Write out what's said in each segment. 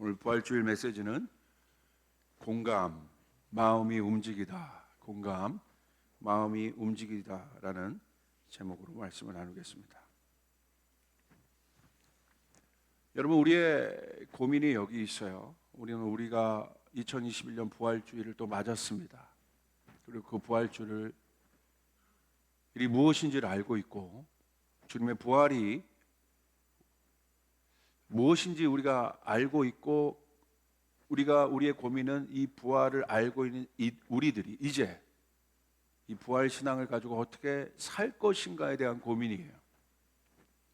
오늘 부활주일 메시지는 공감, 마음이 움직이다. 공감, 마음이 움직이다라는 제목으로 말씀을 나누겠습니다. 여러분, 우리의 고민이 여기 있어요. 우리가 2021년 부활주일을 또 맞았습니다. 그리고 그 부활주일이 무엇인지를 알고 있고 주님의 부활이 무엇인지 우리가 알고 있고 우리의 고민은 이 부활을 알고 있는 우리들이 이제 이 부활 신앙을 가지고 어떻게 살 것인가에 대한 고민이에요.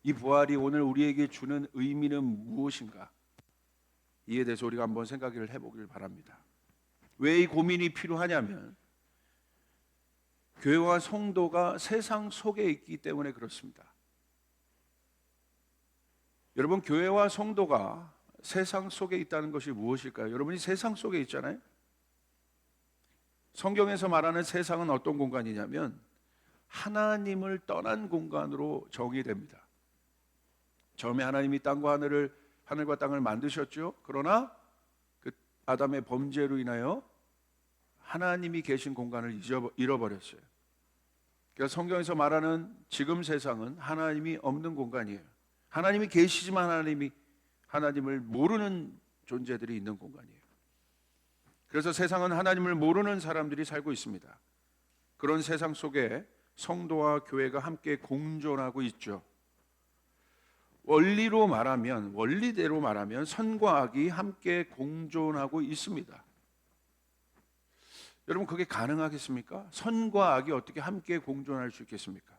이 부활이 오늘 우리에게 주는 의미는 무엇인가? 이에 대해서 우리가 한번 생각을 해보길 바랍니다. 왜 이 고민이 필요하냐면 교회와 성도가 세상 속에 있기 때문에 그렇습니다. 여러분, 교회와 성도가 세상 속에 있다는 것이 무엇일까요? 여러분이 세상 속에 있잖아요. 성경에서 말하는 세상은 어떤 공간이냐면 하나님을 떠난 공간으로 정의됩니다. 처음에 하나님이 하늘과 땅을 만드셨죠. 그러나 그 아담의 범죄로 인하여 하나님이 계신 공간을 잃어버렸어요. 그래서 성경에서 말하는 지금 세상은 하나님이 없는 공간이에요. 하나님이 계시지만 하나님을 모르는 존재들이 있는 공간이에요. 그래서 세상은 하나님을 모르는 사람들이 살고 있습니다. 그런 세상 속에 성도와 교회가 함께 공존하고 있죠. 원리대로 말하면 선과 악이 함께 공존하고 있습니다. 여러분, 그게 가능하겠습니까? 선과 악이 어떻게 함께 공존할 수 있겠습니까?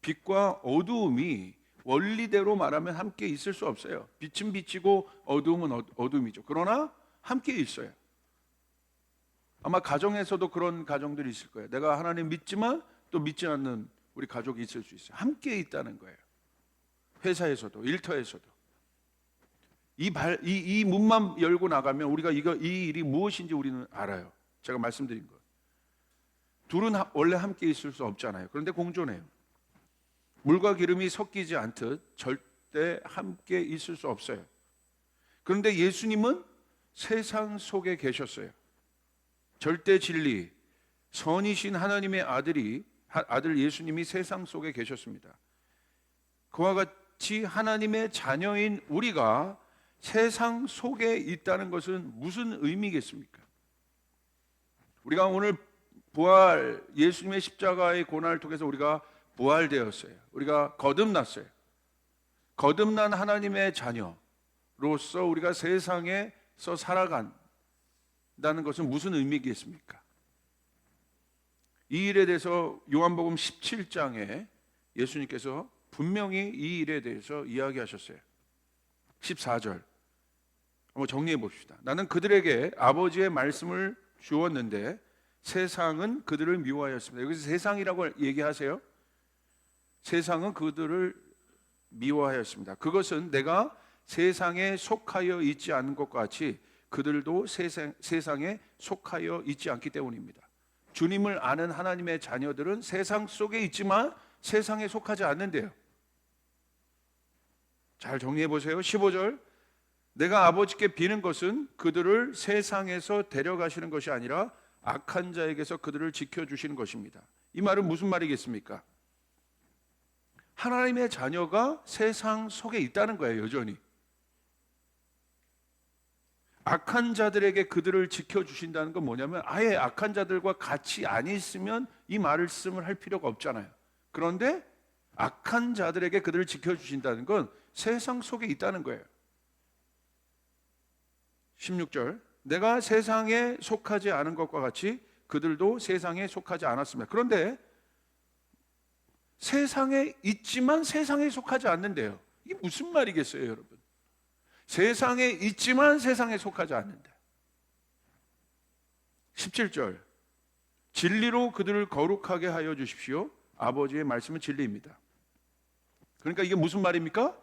빛과 어두움이 원리대로 말하면 함께 있을 수 없어요. 빛은 빛이고 어두움은 어둠이죠. 그러나 함께 있어요. 아마 가정에서도 그런 가정들이 있을 거예요. 내가 하나님 믿지만 또 믿지 않는 우리 가족이 있을 수 있어요. 함께 있다는 거예요. 회사에서도, 일터에서도. 이 문만 열고 나가면 우리가 이 일이 무엇인지 우리는 알아요. 제가 말씀드린 것. 둘은 원래 함께 있을 수 없잖아요. 그런데 공존해요. 물과 기름이 섞이지 않듯 절대 함께 있을 수 없어요. 그런데 예수님은 세상 속에 계셨어요. 절대 진리, 선이신 하나님의 아들 예수님이 세상 속에 계셨습니다. 그와 같이 하나님의 자녀인 우리가 세상 속에 있다는 것은 무슨 의미겠습니까? 우리가 오늘 예수님의 십자가의 고난을 통해서 우리가 부활되었어요. 우리가 거듭났어요. 거듭난 하나님의 자녀로서 우리가 세상에서 살아간다는 것은 무슨 의미겠습니까? 이 일에 대해서 요한복음 17장에 예수님께서 분명히 이 일에 대해서 이야기하셨어요. 14절 한번 정리해 봅시다. 나는 그들에게 아버지의 말씀을 주었는데 세상은 그들을 미워하였습니다. 여기서 세상이라고 얘기하세요. 세상은 그들을 미워하였습니다. 그것은 내가 세상에 속하여 있지 않은 것과 같이 그들도 세상에 속하여 있지 않기 때문입니다. 주님을 아는 하나님의 자녀들은 세상 속에 있지만 세상에 속하지 않는데요. 잘 정리해 보세요. 15절 내가 아버지께 비는 것은 그들을 세상에서 데려가시는 것이 아니라 악한 자에게서 그들을 지켜주시는 것입니다. 이 말은 무슨 말이겠습니까? 하나님의 자녀가 세상 속에 있다는 거예요. 여전히 악한 자들에게 그들을 지켜주신다는 건 뭐냐면 아예 악한 자들과 같이 안 있으면 이 말씀을 할 필요가 없잖아요. 그런데 악한 자들에게 그들을 지켜주신다는 건 세상 속에 있다는 거예요. 16절 내가 세상에 속하지 않은 것과 같이 그들도 세상에 속하지 않았습니다. 그런데 세상에 있지만 세상에 속하지 않는데요. 이게 무슨 말이겠어요, 여러분? 세상에 있지만 세상에 속하지 않는다. 17절 진리로 그들을 거룩하게 하여 주십시오. 아버지의 말씀은 진리입니다. 그러니까 이게 무슨 말입니까?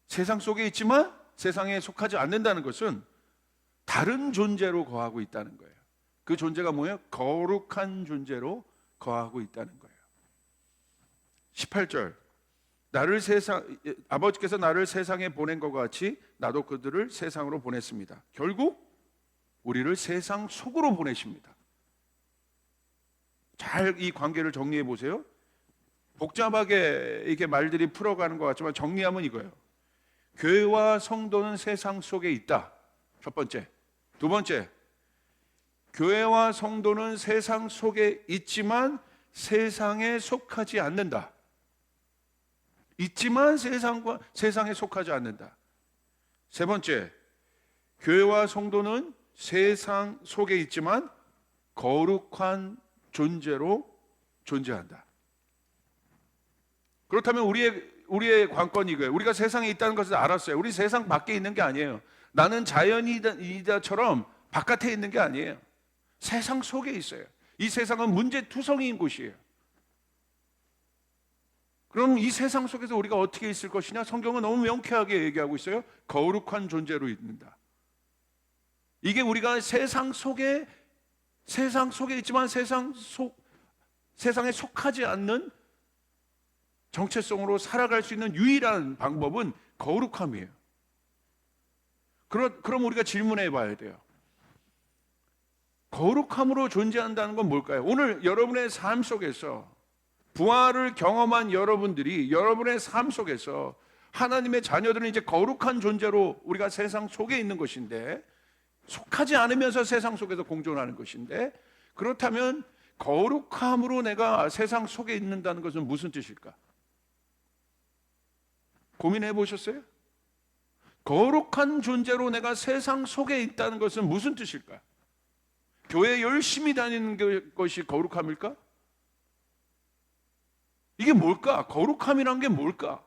세상 속에 있지만 세상에 속하지 않는다는 것은 다른 존재로 거하고 있다는 거예요. 그 존재가 뭐예요? 거룩한 존재로 거하고 있다는 거예요. 18절 아버지께서 나를 세상에 보낸 것 같이 나도 그들을 세상으로 보냈습니다. 결국 우리를 세상 속으로 보내십니다. 잘 이 관계를 정리해 보세요. 복잡하게 이렇게 말들이 풀어가는 것 같지만 정리하면 이거예요. 교회와 성도는 세상 속에 있다. 첫 번째. 두 번째, 교회와 성도는 세상 속에 있지만 세상에 속하지 않는다. 있지만 세상에 속하지 않는다. 세 번째, 교회와 성도는 세상 속에 있지만 거룩한 존재로 존재한다. 그렇다면 우리의 관건이 이거예요. 우리가 세상에 있다는 것을 알았어요. 우리 세상 밖에 있는 게 아니에요. 나는 자연이다처럼 바깥에 있는 게 아니에요. 세상 속에 있어요. 이 세상은 문제투성이인 곳이에요. 그럼 이 세상 속에서 우리가 어떻게 있을 것이냐? 성경은 너무 명쾌하게 얘기하고 있어요. 거룩한 존재로 있는다. 이게 우리가 세상에 있지만 세상에 속하지 않는 정체성으로 살아갈 수 있는 유일한 방법은 거룩함이에요. 그럼 우리가 질문해 봐야 돼요. 거룩함으로 존재한다는 건 뭘까요? 오늘 여러분의 삶 속에서 부활을 경험한 여러분들이 여러분의 삶 속에서 하나님의 자녀들은 이제 거룩한 존재로 우리가 세상 속에 있는 것인데, 속하지 않으면서 세상 속에서 공존하는 것인데, 그렇다면 거룩함으로 내가 세상 속에 있는다는 것은 무슨 뜻일까? 고민해 보셨어요? 거룩한 존재로 내가 세상 속에 있다는 것은 무슨 뜻일까? 교회 열심히 다니는 것이 거룩함일까? 이게 뭘까? 거룩함이란 게 뭘까?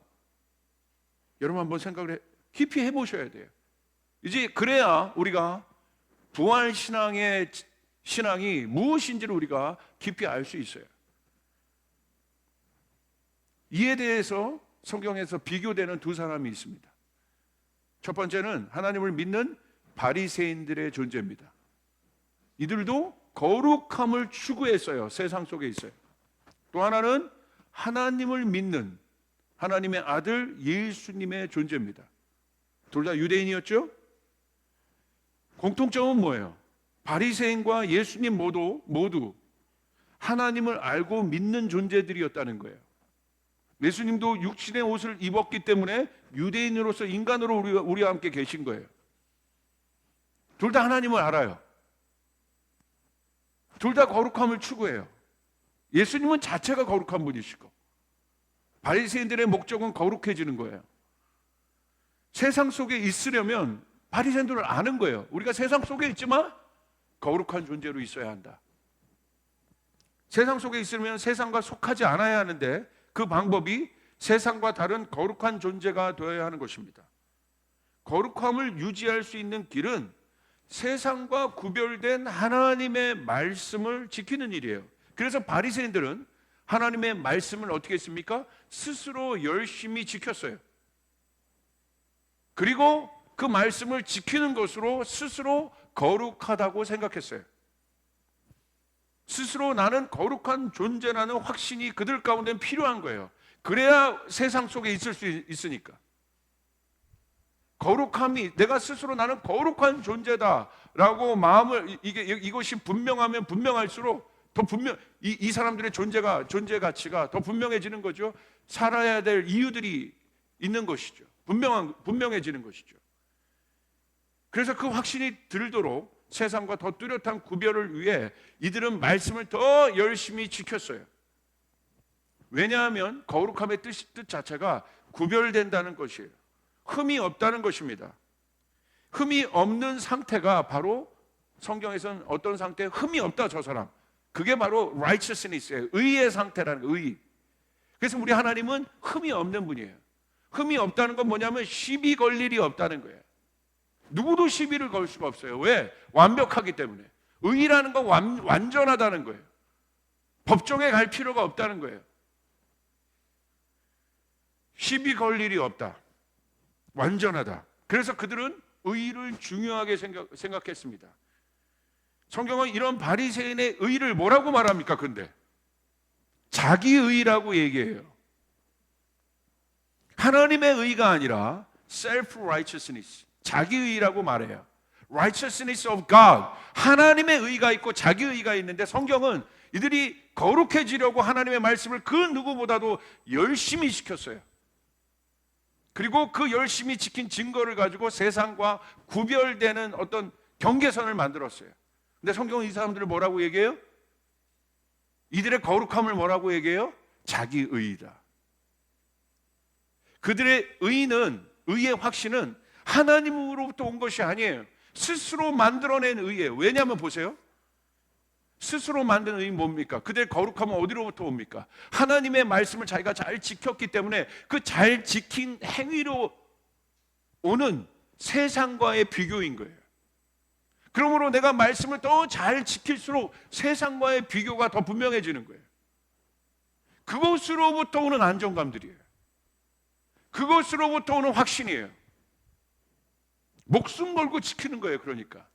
여러분 한번 깊이 해보셔야 돼요. 이제 그래야 우리가 부활 신앙이 무엇인지를 우리가 깊이 알 수 있어요. 이에 대해서 성경에서 비교되는 두 사람이 있습니다. 첫 번째는 하나님을 믿는 바리새인들의 존재입니다. 이들도 거룩함을 추구했어요. 세상 속에 있어요. 또 하나는 하나님을 믿는 하나님의 아들 예수님의 존재입니다. 둘 다 유대인이었죠? 공통점은 뭐예요? 바리새인과 예수님 모두 하나님을 알고 믿는 존재들이었다는 거예요. 예수님도 육신의 옷을 입었기 때문에 유대인으로서 인간으로 우리와 함께 계신 거예요. 둘 다 하나님을 알아요. 둘 다 거룩함을 추구해요. 예수님은 자체가 거룩한 분이시고, 바리새인들의 목적은 거룩해지는 거예요. 세상 속에 있으려면 바리새인들을 아는 거예요. 우리가 세상 속에 있지만 거룩한 존재로 있어야 한다. 세상 속에 있으면 세상과 속하지 않아야 하는데, 그 방법이 세상과 다른 거룩한 존재가 되어야 하는 것입니다. 거룩함을 유지할 수 있는 길은 세상과 구별된 하나님의 말씀을 지키는 일이에요. 그래서 바리새인들은 하나님의 말씀을 어떻게 했습니까? 스스로 열심히 지켰어요. 그리고 그 말씀을 지키는 것으로 스스로 거룩하다고 생각했어요. 스스로 나는 거룩한 존재라는 확신이 그들 가운데는 필요한 거예요. 그래야 세상 속에 있을 수 있으니까. 거룩함이, 내가 스스로 나는 거룩한 존재다라고 마음을, 이것이 분명하면 분명할수록 더 이 사람들의 존재 가치가 더 분명해지는 거죠. 살아야 될 이유들이 있는 것이죠. 분명해지는 것이죠. 그래서 그 확신이 들도록 세상과 더 뚜렷한 구별을 위해 이들은 말씀을 더 열심히 지켰어요. 왜냐하면 거룩함의 뜻 자체가 구별된다는 것이에요. 흠이 없다는 것입니다. 흠이 없는 상태가 바로 성경에서는 어떤 상태? 흠이 없다, 저 사람. 그게 바로 righteousness예요. 의의 상태라는 거예요. 의. 그래서 우리 하나님은 흠이 없는 분이에요. 흠이 없다는 건 뭐냐면 시비 걸 일이 없다는 거예요. 누구도 시비를 걸 수가 없어요. 왜? 완벽하기 때문에. 의라는 건 완전하다는 거예요. 법정에 갈 필요가 없다는 거예요. 시비 걸 일이 없다. 완전하다. 그래서 그들은 의를 중요하게 생각했습니다. 성경은 이런 바리새인의 의를 뭐라고 말합니까? 근데 자기의라고 얘기해요. 하나님의 의가 아니라 self-righteousness, 자기의라고 말해요. righteousness of God, 하나님의 의가 있고 자기 의가 있는데 성경은 이들이 거룩해지려고 하나님의 말씀을 그 누구보다도 열심히 지켰어요. 그리고 그 열심히 지킨 증거를 가지고 세상과 구별되는 어떤 경계선을 만들었어요. 근데 성경은 이 사람들을 뭐라고 얘기해요? 이들의 거룩함을 뭐라고 얘기해요? 자기 의이다. 그들의 의의 확신은 하나님으로부터 온 것이 아니에요. 스스로 만들어낸 의예요. 왜냐하면 보세요, 스스로 만든 의는 뭡니까? 그들의 거룩함은 어디로부터 옵니까? 하나님의 말씀을 자기가 잘 지켰기 때문에 그 잘 지킨 행위로 오는 세상과의 비교인 거예요. 그러므로 내가 말씀을 더 잘 지킬수록 세상과의 비교가 더 분명해지는 거예요. 그것으로부터 오는 안정감들이에요. 그것으로부터 오는 확신이에요. 목숨 걸고 지키는 거예요. 그러니까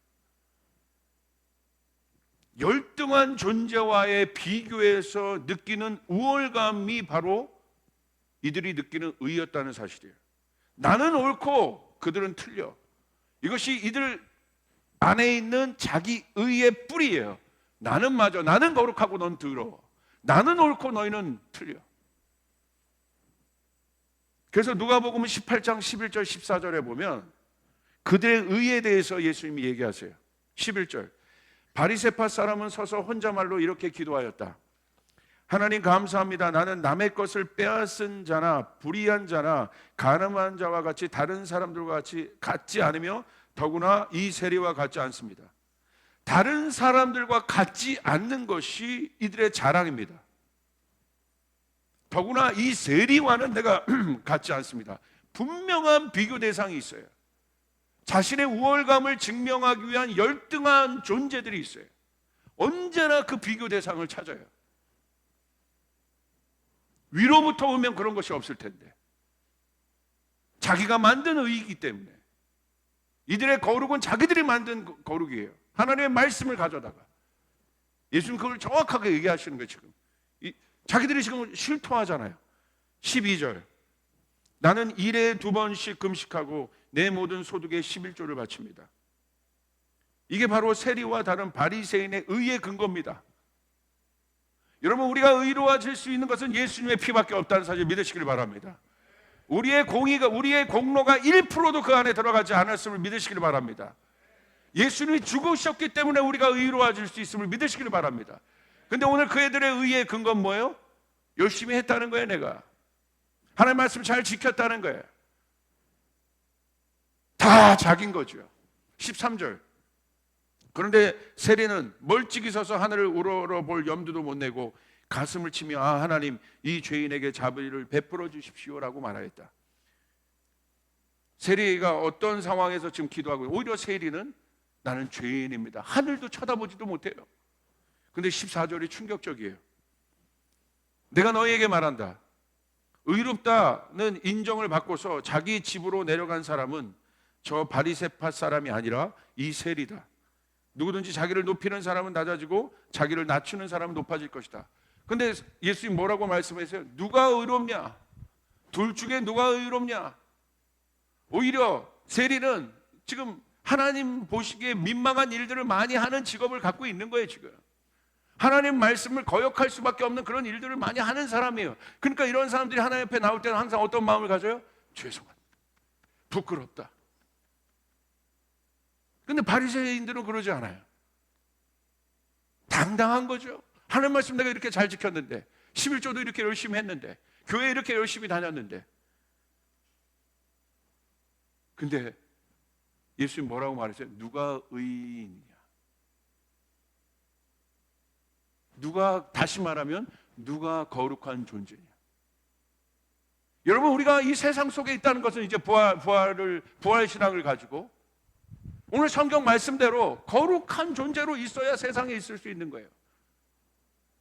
열등한 존재와의 비교에서 느끼는 우월감이 바로 이들이 느끼는 의였다는 사실이에요. 나는 옳고 그들은 틀려. 이것이 이들 안에 있는 자기 의의 뿌리예요. 나는 맞아, 나는 거룩하고 넌 더러워, 나는 옳고 너희는 틀려. 그래서 누가복음 18장 11절 14절에 보면 그들의 의에 대해서 예수님이 얘기하세요. 11절, 바리새파 사람은 서서 혼자말로 이렇게 기도하였다. 하나님 감사합니다. 나는 남의 것을 빼앗은 자나 불의한 자나 가늠한 자와 같이 다른 사람들과 같지 않으며 더구나 이 세리와 같지 않습니다. 다른 사람들과 같지 않는 것이 이들의 자랑입니다. 더구나 이 세리와는 내가 같지 않습니다. 분명한 비교 대상이 있어요. 자신의 우월감을 증명하기 위한 열등한 존재들이 있어요. 언제나 그 비교 대상을 찾아요. 위로부터 오면 그런 것이 없을 텐데, 자기가 만든 의이기 때문에. 이들의 거룩은 자기들이 만든 거룩이에요. 하나님의 말씀을 가져다가 예수님 그걸 정확하게 얘기하시는 거예요. 지금 자기들이 지금 실토하잖아요. 12절, 나는 1회에 2번씩 금식하고 내 모든 소득의 11조를 바칩니다. 이게 바로 세리와 다른 바리새인의 의의 근거입니다. 여러분, 우리가 의로워질 수 있는 것은 예수님의 피밖에 없다는 사실 믿으시길 바랍니다. 우리의 공로가 1%도 그 안에 들어가지 않았음을 믿으시길 바랍니다. 예수님이 죽으셨기 때문에 우리가 의로워질 수 있음을 믿으시길 바랍니다. 근데 오늘 그 애들의 의의 근거는 뭐예요? 열심히 했다는 거예요. 내가 하나님 말씀 잘 지켰다는 거예요. 다 자기인 거죠. 13절, 그런데 세리는 멀찍이 서서 하늘을 우러러볼 염두도 못 내고 가슴을 치며 하나님, 이 죄인에게 자비를 베풀어 주십시오라고 말하였다. 세리가 어떤 상황에서 지금 기도하고, 오히려 세리는 나는 죄인입니다, 하늘도 쳐다보지도 못해요. 근데 14절이 충격적이에요. 내가 너희에게 말한다. 의롭다는 인정을 받고서 자기 집으로 내려간 사람은 저 바리새파 사람이 아니라 이 세리다. 누구든지 자기를 높이는 사람은 낮아지고 자기를 낮추는 사람은 높아질 것이다. 근데 예수님 뭐라고 말씀하세요? 누가 의롭냐? 둘 중에 누가 의롭냐? 오히려 세리는 지금 하나님 보시기에 민망한 일들을 많이 하는 직업을 갖고 있는 거예요. 지금 하나님 말씀을 거역할 수밖에 없는 그런 일들을 많이 하는 사람이에요. 그러니까 이런 사람들이 하나님 앞에 나올 때는 항상 어떤 마음을 가져요? 죄송하다, 부끄럽다. 근데 바리새인들은 그러지 않아요. 당당한 거죠. 하나님 말씀 내가 이렇게 잘 지켰는데, 11조도 이렇게 열심히 했는데, 교회 이렇게 열심히 다녔는데. 근데 예수님 뭐라고 말했어요? 누가 의인이냐? 누가, 다시 말하면 누가 거룩한 존재냐? 여러분, 우리가 이 세상 속에 있다는 것은 이제 부활 신앙을 가지고 오늘 성경 말씀대로 거룩한 존재로 있어야 세상에 있을 수 있는 거예요.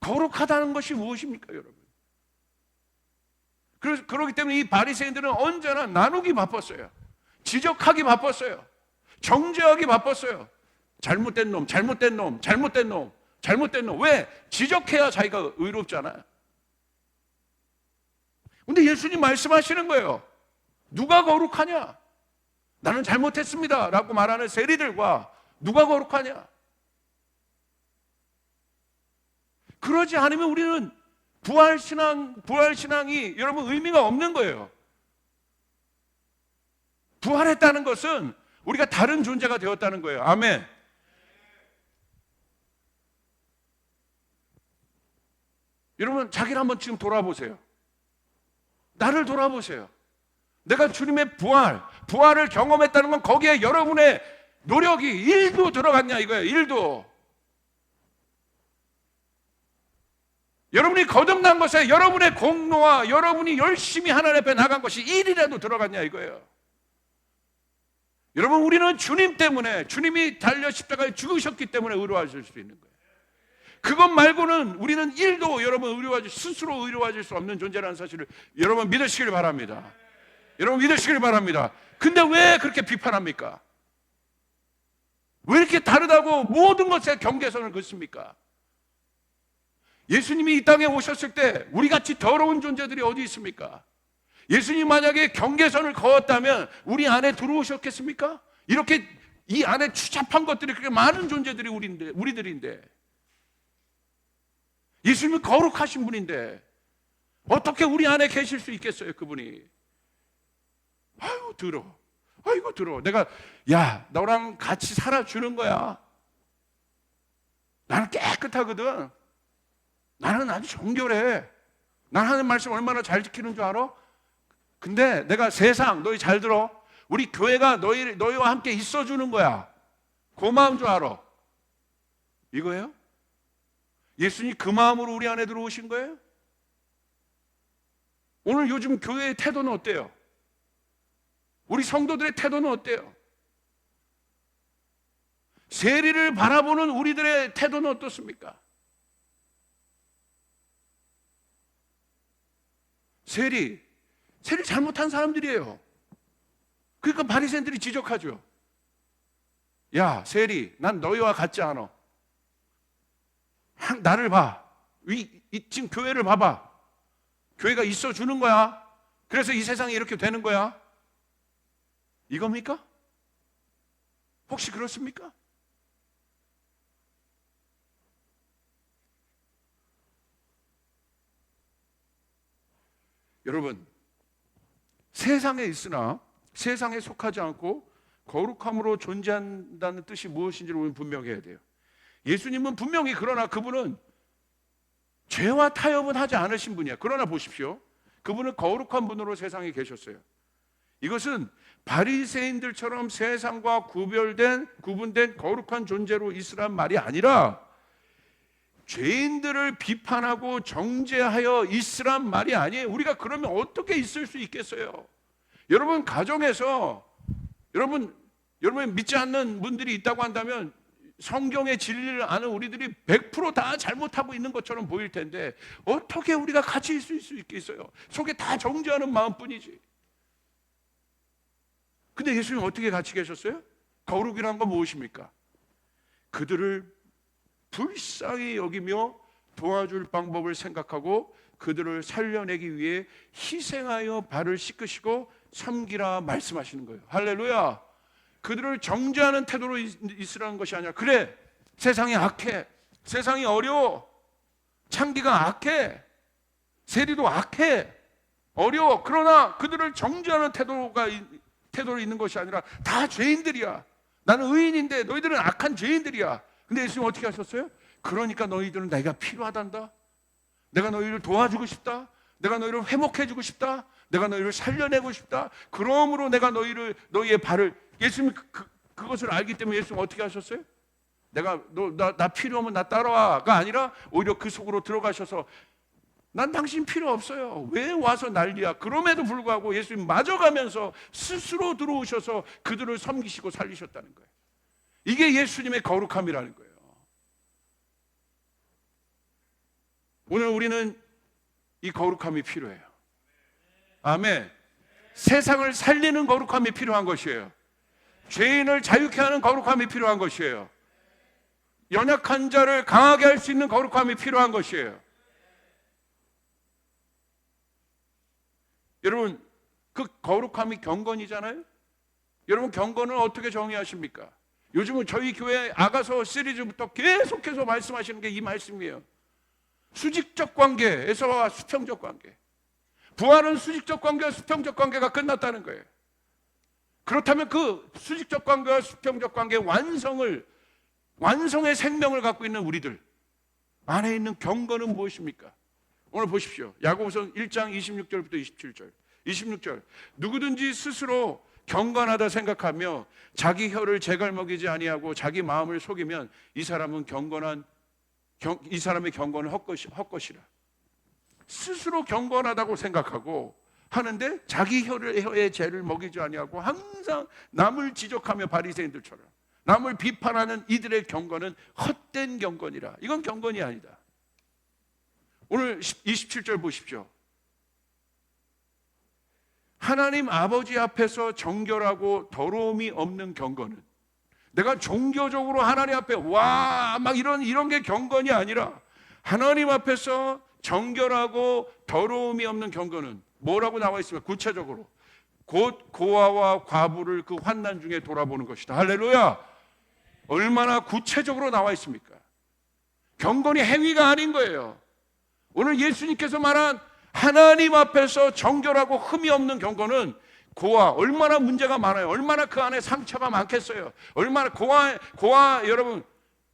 거룩하다는 것이 무엇입니까, 여러분? 그렇기 때문에 이 바리새인들은 언제나 나누기 바빴어요. 지적하기 바빴어요. 정죄하기 바빴어요. 잘못된 놈, 잘못된 놈, 잘못된 놈, 잘못된 놈. 왜? 지적해야 자기가 의롭잖아요. 근데 예수님 말씀하시는 거예요. 누가 거룩하냐? 나는 잘못했습니다 라고 말하는 세리들과 누가 거룩하냐? 그러지 않으면 우리는 부활신앙이 여러분 의미가 없는 거예요. 부활했다는 것은 우리가 다른 존재가 되었다는 거예요. 아멘. 여러분 자기를 한번 지금 돌아보세요. 나를 돌아보세요. 내가 주님의 부활을 경험했다는 건 거기에 여러분의 노력이 1도 들어갔냐 이거예요. 1도. 여러분이 거듭난 것에 여러분의 공로와 여러분이 열심히 하나님 앞에 나간 것이 1이라도 들어갔냐 이거예요. 여러분 우리는 주님 때문에, 주님이 달려 십자가에 죽으셨기 때문에 의로워질 수 있는 거예요. 그것 말고는 우리는 1도 여러분 스스로 의로워질 수 없는 존재라는 사실을 여러분 믿으시길 바랍니다. 여러분 믿으시길 바랍니다. 근데 왜 그렇게 비판합니까? 왜 이렇게 다르다고 모든 것에 경계선을 긋습니까? 예수님이 이 땅에 오셨을 때 우리같이 더러운 존재들이 어디 있습니까? 예수님 만약에 경계선을 그었다면 우리 안에 들어오셨겠습니까? 이렇게 이 안에 추잡한 것들이 그렇게 많은 존재들이 우리들인데 예수님은 거룩하신 분인데 어떻게 우리 안에 계실 수 있겠어요? 그분이. 아이고 더러워. 내가 너랑 같이 살아주는 거야. 나는 깨끗하거든. 나는 아주 정결해. 난 하는 말씀 얼마나 잘 지키는 줄 알아? 근데 내가 너희 잘 들어. 우리 교회가 너희와 함께 있어주는 거야. 고마운 줄 알아. 이거예요? 예수님 그 마음으로 우리 안에 들어오신 거예요? 오늘 요즘 교회의 태도는 어때요? 우리 성도들의 태도는 어때요? 세리를 바라보는 우리들의 태도는 어떻습니까? 세리 잘못한 사람들이에요. 그러니까 바리새인들이 지적하죠. 야 세리, 난 너희와 같지 않아. 나를 봐. 지금 교회를 봐봐. 교회가 있어주는 거야. 그래서 이 세상이 이렇게 되는 거야. 이겁니까? 혹시 그렇습니까? 여러분 세상에 있으나 세상에 속하지 않고 거룩함으로 존재한다는 뜻이 무엇인지를 우리는 분명해야 돼요. 예수님은 분명히 그러나 그분은 죄와 타협은 하지 않으신 분이야. 그러나 보십시오. 그분은 거룩한 분으로 세상에 계셨어요. 이것은 바리새인들처럼 세상과 구분된 거룩한 존재로 있으란 말이 아니라 죄인들을 비판하고 정죄하여 있으란 말이 아니에요. 우리가 그러면 어떻게 있을 수 있겠어요? 여러분 가정에서 여러분 믿지 않는 분들이 있다고 한다면 성경의 진리를 아는 우리들이 100%다 잘못하고 있는 것처럼 보일 텐데 어떻게 우리가 같이 있을 수 있겠어요? 속에 다 정죄하는 마음뿐이지. 근데 예수님 어떻게 같이 계셨어요? 거룩이란 건 무엇입니까? 그들을 불쌍히 여기며 도와줄 방법을 생각하고 그들을 살려내기 위해 희생하여 발을 씻으시고 섬기라 말씀하시는 거예요. 할렐루야. 그들을 정죄하는 태도로 있으라는 것이 아니라 그래 세상이 악해, 세상이 어려워, 창기가 악해, 세리도 악해, 어려워. 그러나 그들을 정죄하는 태도로 있는 것이 아니라 다 죄인들이야. 나는 의인인데 너희들은 악한 죄인들이야. 근데 예수님 어떻게 하셨어요? 그러니까 너희들은 내가 필요하단다. 내가 너희를 도와주고 싶다. 내가 너희를 회복해주고 싶다. 내가 너희를 살려내고 싶다. 그러므로 내가 너희의 발을, 예수님이 그것을 알기 때문에 예수님 어떻게 하셨어요? 나 필요하면 나 따라와가 아니라 오히려 그 속으로 들어가셔서 난 당신 필요 없어요. 왜 와서 난리야? 그럼에도 불구하고 예수님 맞아가면서 스스로 들어오셔서 그들을 섬기시고 살리셨다는 거예요. 이게 예수님의 거룩함이라는 거예요. 오늘 우리는 이 거룩함이 필요해요. 아멘. 세상을 살리는 거룩함이 필요한 것이에요. 죄인을 자유케 하는 거룩함이 필요한 것이에요. 연약한 자를 강하게 할 수 있는 거룩함이 필요한 것이에요. 여러분 그 거룩함이 경건이잖아요. 여러분, 경건은 어떻게 정의하십니까? 요즘은 저희 교회 아가서 시리즈부터 계속해서 말씀하시는 게 이 말씀이에요. 수직적 관계에서 수평적 관계. 부활은 수직적 관계와 수평적 관계가 끝났다는 거예요. 그렇다면 그 수직적 관계와 수평적 관계의 완성의 생명을 갖고 있는 우리들 안에 있는 경건은 무엇입니까? 오늘 보십시오. 야고보서 1장 26절부터 27절. 26절. 누구든지 스스로 경건하다 생각하며 자기 혀를 제갈먹이지 아니하고 자기 마음을 속이면 이 사람의 경건은 헛것이라. 스스로 경건하다고 생각하고 하는데 자기 혀에 죄를 먹이지 아니하고 항상 남을 지적하며 바리새인들처럼 남을 비판하는 이들의 경건은 헛된 경건이라. 이건 경건이 아니다. 오늘 27절 보십시오. 하나님 아버지 앞에서 정결하고 더러움이 없는 경건은, 내가 종교적으로 하나님 앞에 막 이런 게 경건이 아니라 하나님 앞에서 정결하고 더러움이 없는 경건은 뭐라고 나와 있습니까? 구체적으로 곧 고아와 과부를 그 환난 중에 돌아보는 것이다. 할렐루야. 얼마나 구체적으로 나와 있습니까? 경건이 행위가 아닌 거예요. 오늘 예수님께서 말한 하나님 앞에서 정결하고 흠이 없는 경건은 고아, 얼마나 문제가 많아요. 얼마나 그 안에 상처가 많겠어요. 얼마나 여러분,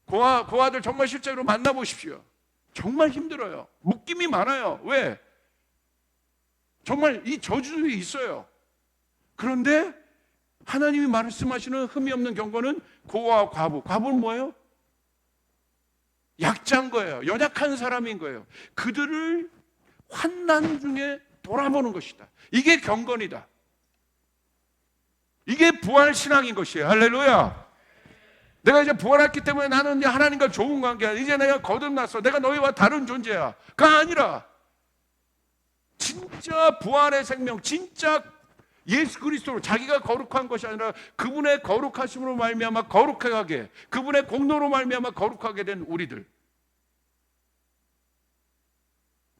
고아들 정말 실제로 만나보십시오. 정말 힘들어요. 묶임이 많아요. 왜? 정말 이 저주들이 있어요. 그런데 하나님이 말씀하시는 흠이 없는 경건은 고아와 과부. 과부는 뭐예요? 약자인 거예요. 연약한 사람인 거예요. 그들을 환난 중에 돌아보는 것이다. 이게 경건이다. 이게 부활신앙인 것이에요. 할렐루야. 내가 이제 부활했기 때문에 나는 하나님과 좋은 관계야. 이제 내가 거듭났어. 내가 너희와 다른 존재야. 가 아니라 진짜 부활의 생명, 진짜 예수 그리스도로 자기가 거룩한 것이 아니라 그분의 거룩하심으로 말미암아 거룩하게, 그분의 공로로 말미암아 거룩하게 된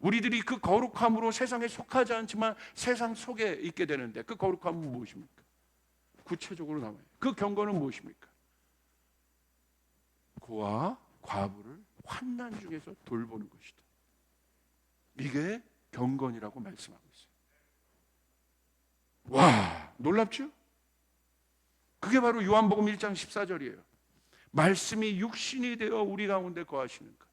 우리들이 그 거룩함으로 세상에 속하지 않지만 세상 속에 있게 되는데 그 거룩함은 무엇입니까? 구체적으로 나와요. 그 경건은 무엇입니까? 고아, 과부를 환난 중에서 돌보는 것이다. 이게 경건이라고 말씀하고 있어요. 와, 놀랍죠? 그게 바로 요한복음 1장 14절이에요. 말씀이 육신이 되어 우리 가운데 거하시는 것.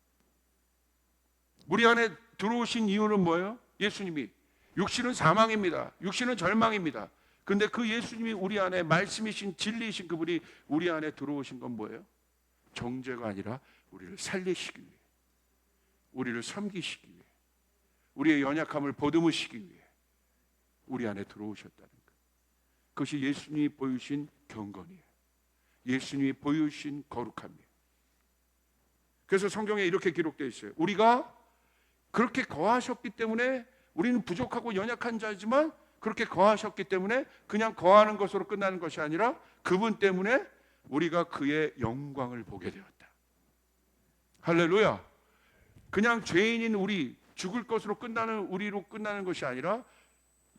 우리 안에 들어오신 이유는 뭐예요? 예수님이. 육신은 사망입니다. 육신은 절망입니다. 근데 그 예수님이 우리 안에 말씀이신 진리이신 그분이 우리 안에 들어오신 건 뭐예요? 정죄가 아니라 우리를 살리시기 위해, 우리를 섬기시기 위해, 우리의 연약함을 보듬으시기 위해 우리 안에 들어오셨다는 것. 그것이 예수님이 보여주신 경건이에요. 예수님이 보여주신 거룩함이에요. 그래서 성경에 이렇게 기록되어 있어요. 우리가 그렇게 거하셨기 때문에, 우리는 부족하고 연약한 자이지만 그렇게 거하셨기 때문에 그냥 거하는 것으로 끝나는 것이 아니라 그분 때문에 우리가 그의 영광을 보게 되었다. 할렐루야. 그냥 죄인인 우리, 죽을 것으로 끝나는 우리로 끝나는 것이 아니라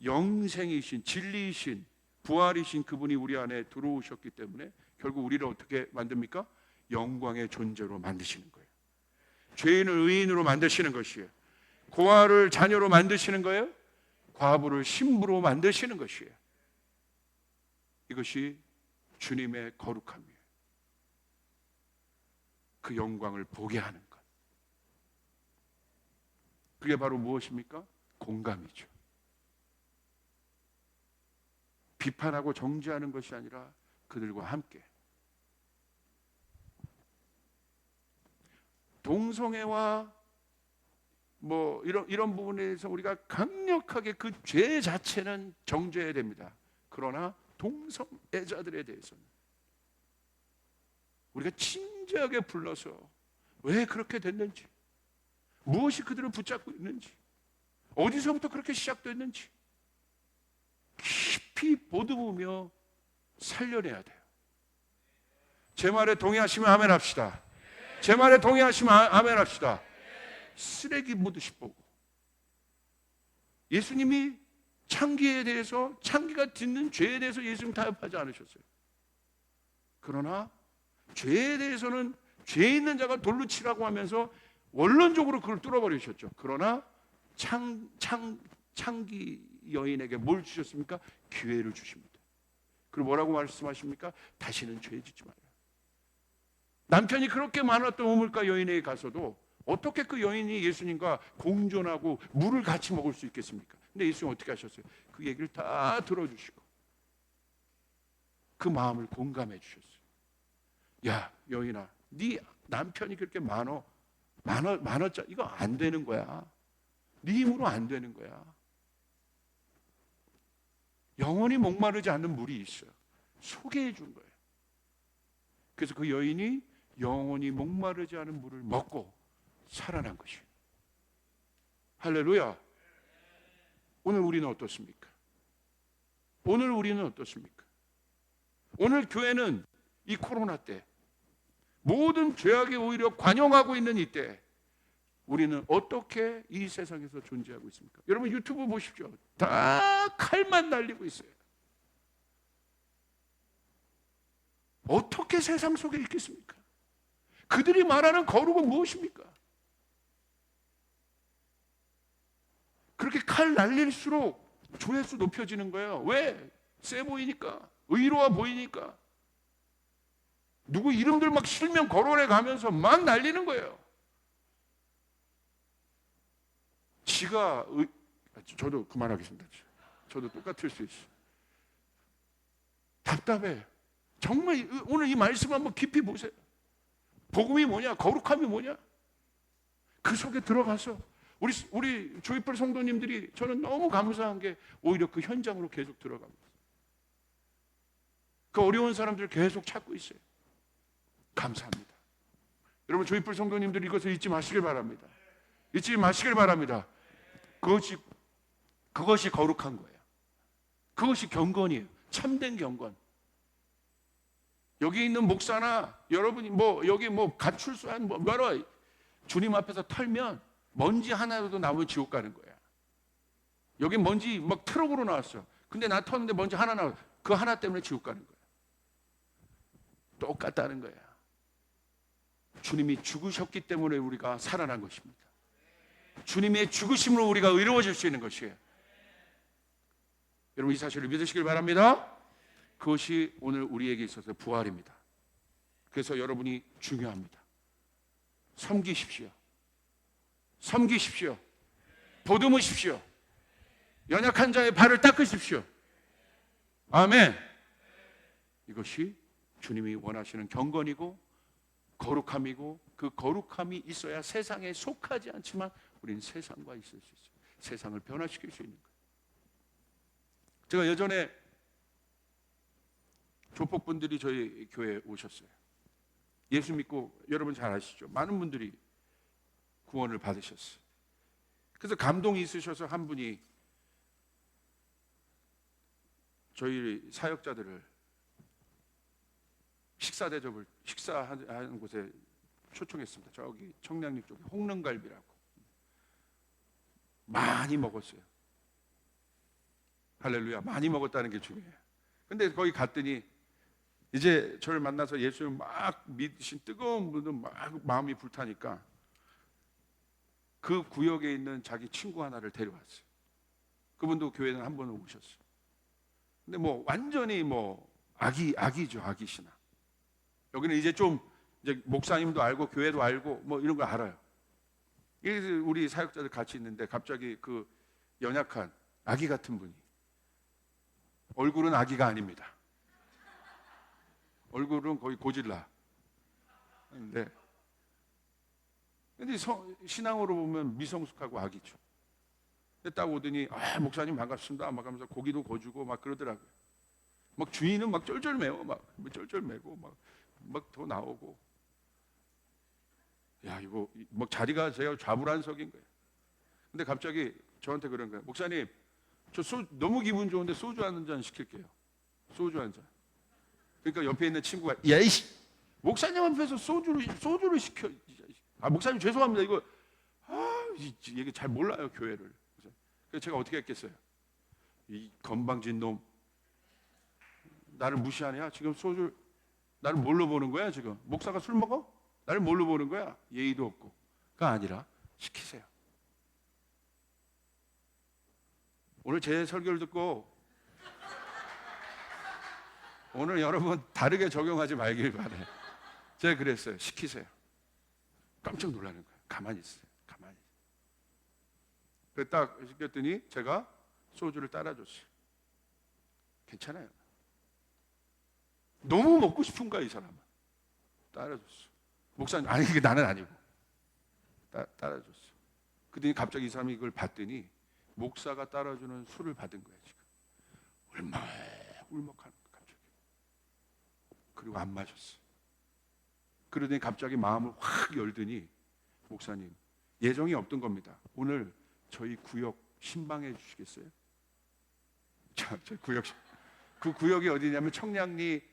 영생이신, 진리이신, 부활이신 그분이 우리 안에 들어오셨기 때문에 결국 우리를 어떻게 만듭니까? 영광의 존재로 만드시는 거예요. 죄인을 의인으로 만드시는 것이에요. 고아를 자녀로 만드시는 거예요. 과부를 신부로 만드시는 것이에요. 이것이 주님의 거룩함이에요. 그 영광을 보게 하는 것. 그게 바로 무엇입니까? 공감이죠. 비판하고 정죄하는 것이 아니라 그들과 함께. 동성애와 이런 부분에서 우리가 강력하게 그 죄 자체는 정죄해야 됩니다. 그러나 동성애자들에 대해서는 우리가 진지하게 불러서 왜 그렇게 됐는지, 무엇이 그들을 붙잡고 있는지, 어디서부터 그렇게 시작됐는지 깊이 보듬으며 살려내야 돼요. 제 말에 동의하시면 아멘 합시다. 제 말에 동의하시면 아멘 합시다. 쓰레기 묻듯이 보고, 예수님이 창기에 대해서, 창기가 짓는 죄에 대해서 예수님 타협하지 않으셨어요. 그러나 죄에 대해서는 죄 있는 자가 돌로 치라고 하면서 원론적으로 그걸 뚫어버리셨죠. 그러나 창기 여인에게 뭘 주셨습니까? 기회를 주십니다. 그리고 뭐라고 말씀하십니까? 다시는 죄 짓지 말아요. 남편이 그렇게 많았던 우물가 여인에게 가서도 어떻게 그 여인이 예수님과 공존하고 물을 같이 먹을 수 있겠습니까? 근데 예수님 어떻게 하셨어요? 그 얘기를 다 들어주시고 그 마음을 공감해 주셨어요. 야, 여인아, 네 남편이 그렇게 많았자 이거 안 되는 거야. 네 힘으로 안 되는 거야. 영원히 목마르지 않는 물이 있어요. 소개해 준 거예요. 그래서 그 여인이 영원히 목마르지 않은 물을 먹고 살아난 것이에요. 할렐루야. 오늘 우리는 어떻습니까? 오늘 우리는 어떻습니까? 오늘 교회는 이 코로나 때 모든 죄악에 오히려 관용하고 있는 이때 우리는 어떻게 이 세상에서 존재하고 있습니까? 여러분 유튜브 보십시오. 다 칼만 날리고 있어요. 어떻게 세상 속에 있겠습니까? 그들이 말하는 거룩은 무엇입니까? 그렇게 칼 날릴수록 조회수 높여지는 거예요. 왜? 세 보이니까, 의로워 보이니까. 누구 이름들 막 실명 거론해 가면서 막 날리는 거예요. 저도 그만하겠습니다. 저도 똑같을 수 있어요. 답답해. 정말 오늘 이 말씀 한번 깊이 보세요. 복음이 뭐냐? 거룩함이 뭐냐? 그 속에 들어가서 우리 조이풀 성도님들이 저는 너무 감사한 게 오히려 그 현장으로 계속 들어갑니다. 그 어려운 사람들을 계속 찾고 있어요. 감사합니다. 여러분 조이풀 성도님들 이것을 잊지 마시길 바랍니다. 잊지 마시길 바랍니다. 그것이 거룩한 거예요. 그것이 경건이에요. 참된 경건. 여기 있는 목사나 여러분이 여기 가출소한 여러 주님 앞에서 털면 먼지 하나라도 나오면 지옥 가는 거야. 여기 먼지 막 트럭으로 나왔어. 근데 나 터는데 먼지 하나 나와. 그 하나 때문에 지옥 가는 거야. 똑같다는 거야. 주님이 죽으셨기 때문에 우리가 살아난 것입니다. 주님의 죽으심으로 우리가 의로워질 수 있는 것이에요. 여러분 이 사실을 믿으시길 바랍니다. 그것이 오늘 우리에게 있어서 부활입니다. 그래서 여러분이 중요합니다. 섬기십시오. 섬기십시오. 보듬으십시오. 연약한 자의 발을 닦으십시오. 아멘. 이것이 주님이 원하시는 경건이고 거룩함이고 그 거룩함이 있어야 세상에 속하지 않지만 우리는 세상과 있을 수 있어요. 세상을 변화시킬 수 있는 거예요. 제가 예전에 조폭분들이 저희 교회에 오셨어요. 예수 믿고 여러분 잘 아시죠? 많은 분들이 구원을 받으셨어요. 그래서 감동이 있으셔서 한 분이 저희 사역자들을 식사하는 곳에 초청했습니다. 저기 청량리 쪽에 홍릉갈비라고 많이 먹었어요. 할렐루야. 많이 먹었다는 게 중요해요. 근데 거기 갔더니 이제 저를 만나서 예수를 막 믿으신 뜨거운 분들 막 마음이 불타니까 그 구역에 있는 자기 친구 하나를 데려왔어요. 그분도 교회는 한 번은 오셨어요. 근데 완전히 악이죠, 악이 신앙. 여기는 이제 목사님도 알고 교회도 알고 이런 거 알아요. 우리 사역자들 같이 있는데 갑자기 그 연약한 아기 같은 분이 얼굴은 아기가 아닙니다. 얼굴은 거의 고질라. 근데 신앙으로 보면 미성숙하고 아기죠. 근데 딱 오더니 목사님 반갑습니다. 막 하면서 고기도 거주고 막 그러더라고요. 막 주인은 막 쫄쫄매워 쫄쫄매고 막 더 나오고. 야 이거 자리가 제가 좌불안석인 거예요. 근데 갑자기 저한테 그런 거예요. 목사님 저 너무 기분 좋은데 소주 한 잔 시킬게요. 소주 한 잔. 그러니까 옆에 있는 친구가 야이씨 목사님 앞에서 소주를 시켜. 목사님 죄송합니다. 이거 잘 몰라요 교회를. 그래서 제가 어떻게 했겠어요? 이 건방진 놈, 나를 무시하냐? 지금 소주, 나를 뭘로 보는 거야? 지금 목사가 술 먹어? 나를 뭘로 보는 거야? 예의도 없고가 아니라 시키세요. 오늘 제 설교를 듣고 오늘 여러분 다르게 적용하지 말길 바래. 제가 그랬어요. 시키세요. 깜짝 놀라는 거예요. 가만히 있어요. 가만히. 그래서 딱 시켰더니 제가 소주를 따라줬어요. 괜찮아요. 너무 먹고 싶은 거야 이 사람은. 따라줬어. 목사님, 아니 이게 나는 아니고 따라줬어. 그랬더니 갑자기 이 사람이 이걸 봤더니 목사가 따라주는 술을 받은 거야 지금. 울먹하는 거야 갑자기. 그리고 안 마셨어. 그러더니 갑자기 마음을 확 열더니 목사님, 예정이 없던 겁니다. 오늘 저희 구역 신방해 주시겠어요? 자, 저희 구역, 그 구역이 어디냐면 청량리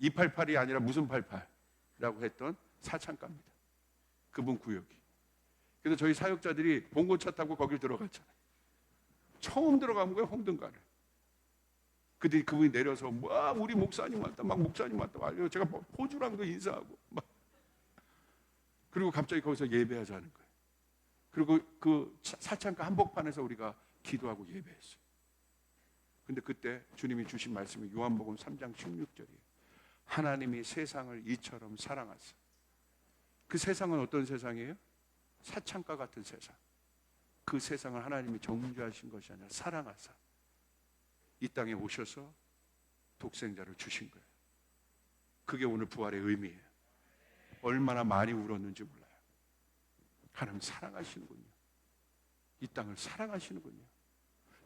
288이 아니라 무슨 88이라고 했던 사창가입니다. 그분 구역이. 그래서 저희 사역자들이 봉고차 타고 거길 들어갔잖아요. 처음 들어간 거예요, 홍등가를. 그때 그분이 내려서 와 우리 목사님 왔다, 막 목사님 왔다, 막 제가 포주랑도 인사하고 막. 그리고 갑자기 거기서 예배하자는 거예요. 그리고 그 사창가 한복판에서 우리가 기도하고 예배했어요. 근데 그때 주님이 주신 말씀이 요한복음 3장 16절이에요. 하나님이 세상을 이처럼 사랑하사. 그 세상은 어떤 세상이에요? 사창가 같은 세상. 그 세상을 하나님이 정죄하신 것이 아니라 사랑하사 이 땅에 오셔서 독생자를 주신 거예요. 그게 오늘 부활의 의미예요. 얼마나 많이 울었는지 몰라요. 하나님 사랑하시는군요. 이 땅을 사랑하시는군요.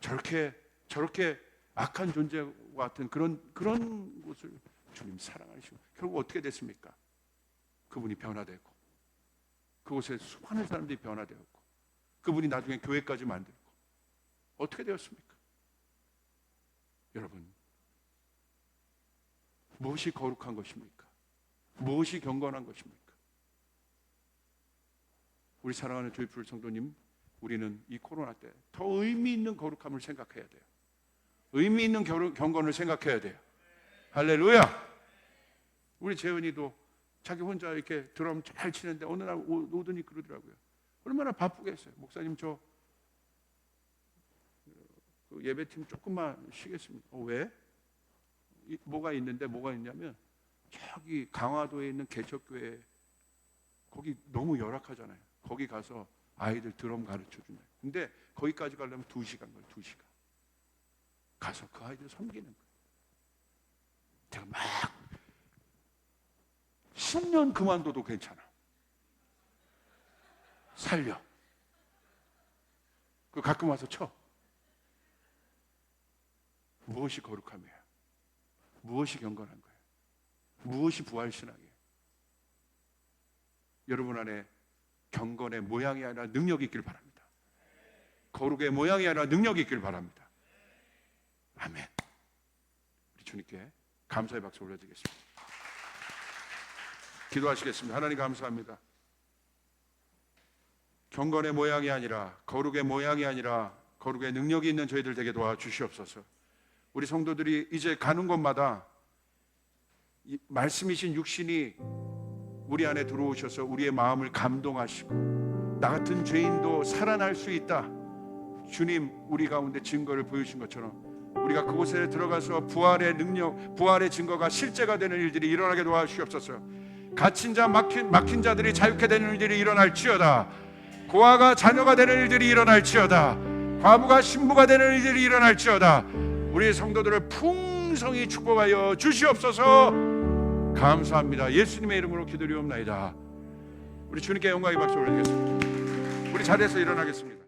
저렇게 악한 존재와 같은 그런 곳을 주님 사랑하시고 결국 어떻게 됐습니까? 그분이 변화되고 그곳에 수많은 사람들이 변화되었고 그분이 나중에 교회까지 만들고 어떻게 되었습니까? 여러분, 무엇이 거룩한 것입니까? 무엇이 경건한 것입니까? 우리 사랑하는 조이풀 성도님, 우리는 이 코로나 때 더 의미 있는 거룩함을 생각해야 돼요. 의미 있는 경건을 생각해야 돼요. 할렐루야. 우리 재은이도 자기 혼자 이렇게 드럼 잘 치는데 어느 날 오더니 그러더라고요. 얼마나 바쁘겠어요. 목사님 저 그 예배팀 조금만 쉬겠습니다. 왜? 뭐가 있냐면 저기 강화도에 있는 개척교회 거기 너무 열악하잖아요. 거기 가서 아이들 드럼 가르쳐 준다. 근데 거기까지 가려면 2시간 걸려요. 2시간. 가서 그 아이들 섬기는 거예요. 제가 막 10년 그만둬도 괜찮아. 살려. 그 가끔 와서 쳐. 무엇이 거룩함이에요? 무엇이 경건한 거예요? 무엇이 부활신앙이에요? 여러분 안에 경건의 모양이 아니라 능력이 있길 바랍니다. 거룩의 모양이 아니라 능력이 있길 바랍니다. 아멘. 우리 주님께 감사의 박수 올려드리겠습니다. 기도하시겠습니다. 하나님 감사합니다. 경건의 모양이 아니라 거룩의 모양이 아니라 거룩의 능력이 있는 저희들 되게 도와주시옵소서. 우리 성도들이 이제 가는 곳마다 말씀이신 육신이 우리 안에 들어오셔서 우리의 마음을 감동하시고 나 같은 죄인도 살아날 수 있다. 주님 우리 가운데 증거를 보여주신 것처럼 우리가 그곳에 들어가서 부활의 능력, 부활의 증거가 실제가 되는 일들이 일어나게 도와주시옵소서. 갇힌 자, 막힌 자들이 자유케 되는 일들이 일어날지어다. 고아가 자녀가 되는 일들이 일어날지어다. 과부가 신부가 되는 일들이 일어날지어다. 우리 성도들을 풍성히 축복하여 주시옵소서. 감사합니다. 예수님의 이름으로 기도드리옵나이다. 우리 주님께 영광의 박수 올리겠습니다. 우리 자리에서 일어나겠습니다.